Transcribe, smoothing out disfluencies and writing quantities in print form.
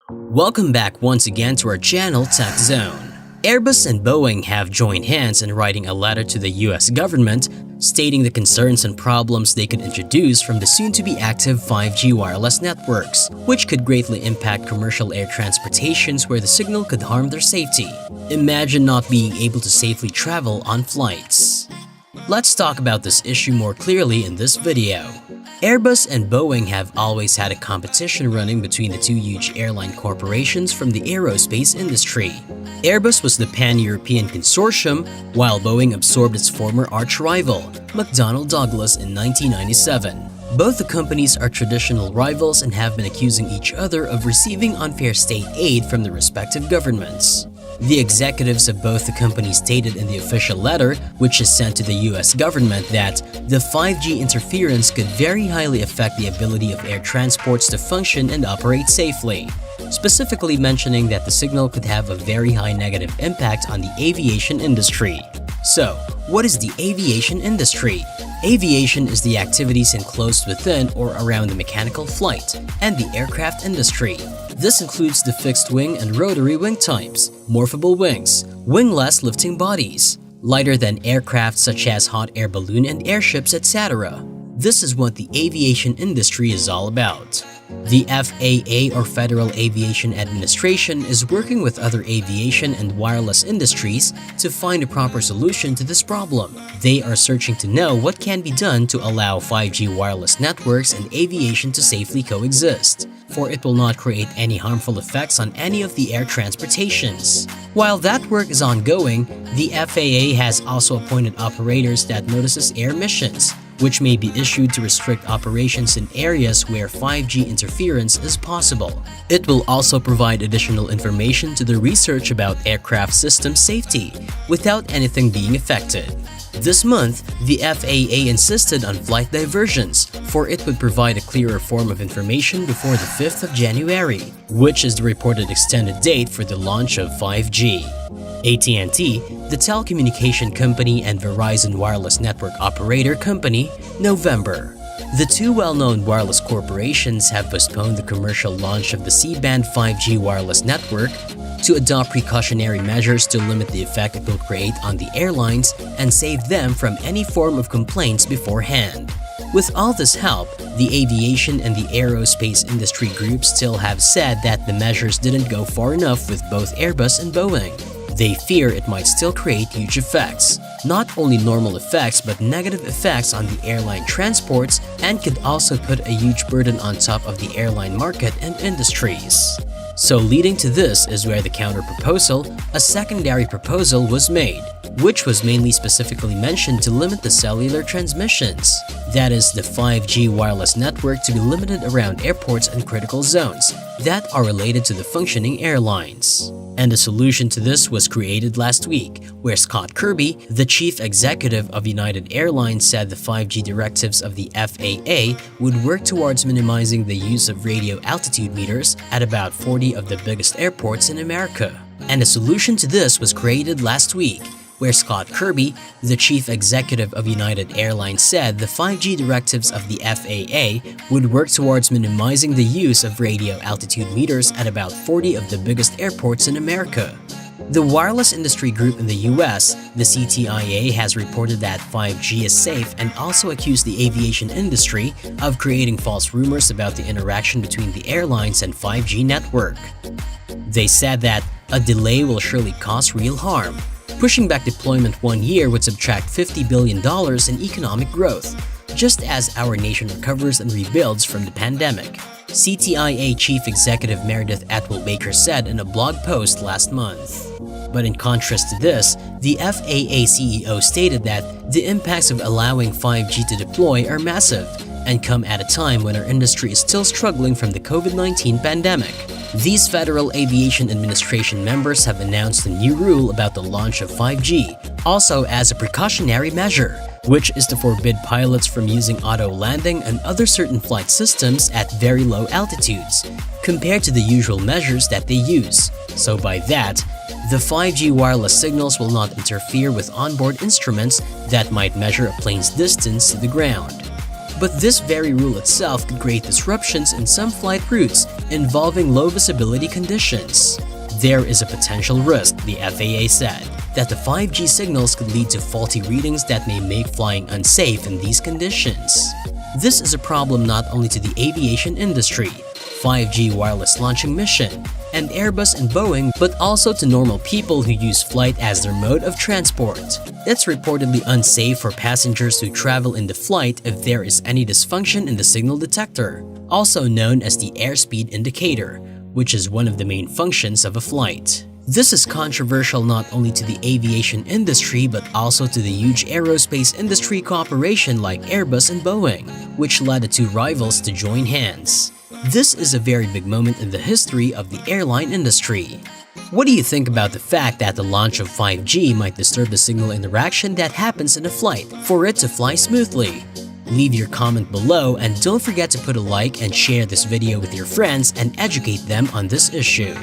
Welcome back once again to our channel TechZone. Airbus and Boeing have joined hands in writing a letter to the US government stating the concerns and problems they could introduce from the soon-to-be active 5G wireless networks, which could greatly impact commercial air transportations where the signal could harm their safety. Imagine not being able to safely travel on flights. Let's talk about this issue more clearly in this video. Airbus and Boeing have always had a competition running between the two huge airline corporations from the aerospace industry. Airbus was the pan-European consortium, while Boeing absorbed its former arch-rival, McDonnell Douglas, in 1997. Both the companies are traditional rivals and have been accusing each other of receiving unfair state aid from the respective governments. The executives of both the companies stated in the official letter, which is sent to the US government, that the 5G interference could very highly affect the ability of air transports to function and operate safely, specifically mentioning that the signal could have a very high negative impact on the aviation industry. So, what is the aviation industry? Aviation is the activities enclosed within or around the mechanical flight and the aircraft industry. This includes the fixed wing and rotary wing types, morphable wings, wingless lifting bodies, lighter than aircraft such as hot air balloon and airships, etc. This is what the aviation industry is all about. The FAA, or Federal Aviation Administration, is working with other aviation and wireless industries to find a proper solution to this problem. They are searching to know what can be done to allow 5G wireless networks and aviation to safely coexist, for it will not create any harmful effects on any of the air transportations. While that work is ongoing, the FAA has also appointed operators that notices air missions, which may be issued to restrict operations in areas where 5G interference is possible. It will also provide additional information to the research about aircraft system safety without anything being affected. This month, the FAA insisted on flight diversions, for it would provide a clearer form of information before the 5th of January, which is the reported extended date for the launch of 5G. AT&T, the telecommunication company, and Verizon wireless network operator company, November. The two well-known wireless corporations have postponed the commercial launch of the C-band 5G wireless network to adopt precautionary measures to limit the effect it will create on the airlines and save them from any form of complaints beforehand. With all this help, the aviation and the aerospace industry groups still have said that the measures didn't go far enough with both Airbus and Boeing. They fear it might still create huge effects, not only normal effects but negative effects on the airline transports, and could also put a huge burden on top of the airline market and industries. So leading to this is where the counter-proposal, a secondary proposal, was made, which was mainly specifically mentioned to limit the cellular transmissions. That is, the 5G wireless network to be limited around airports and critical zones that are related to the functioning airlines. And a solution to this was created last week, where Scott Kirby, the chief executive of United Airlines, said the 5G directives of the FAA would work towards minimizing the use of radio altitude meters at about 40 of the biggest airports in America. And a solution to this was created last week, where Scott Kirby, the chief executive of United Airlines, said the 5G directives of the FAA would work towards minimizing the use of radio altitude meters at about 40 of the biggest airports in America. The wireless industry group in the US, the CTIA, has reported that 5G is safe and also accused the aviation industry of creating false rumors about the interaction between the airlines and 5G network. They said that a delay will surely cause real harm. Pushing back deployment 1 year would subtract $50 billion in economic growth, just as our nation recovers and rebuilds from the pandemic, CTIA Chief Executive Meredith Atwell-Baker said in a blog post last month. But in contrast to this, the FAA CEO stated that the impacts of allowing 5G to deploy are massive and come at a time when our industry is still struggling from the COVID-19 pandemic. These Federal Aviation Administration members have announced a new rule about the launch of 5G, also as a precautionary measure, which is to forbid pilots from using auto landing and other certain flight systems at very low altitudes, compared to the usual measures that they use. So by that, the 5G wireless signals will not interfere with onboard instruments that might measure a plane's distance to the ground. But this very rule itself could create disruptions in some flight routes involving low visibility conditions. There is a potential risk, the FAA said, that the 5G signals could lead to faulty readings that may make flying unsafe in these conditions. This is a problem not only to the aviation industry, 5G wireless launching mission, and Airbus and Boeing, but also to normal people who use flight as their mode of transport. It's reportedly unsafe for passengers who travel in the flight if there is any dysfunction in the signal detector, also known as the airspeed indicator, which is one of the main functions of a flight. This is controversial not only to the aviation industry but also to the huge aerospace industry cooperation like Airbus and Boeing, which led the two rivals to join hands. This is a very big moment in the history of the airline industry. What do you think about the fact that the launch of 5G might disturb the signal interaction that happens in a flight for it to fly smoothly? Leave your comment below and don't forget to put a like and share this video with your friends and educate them on this issue.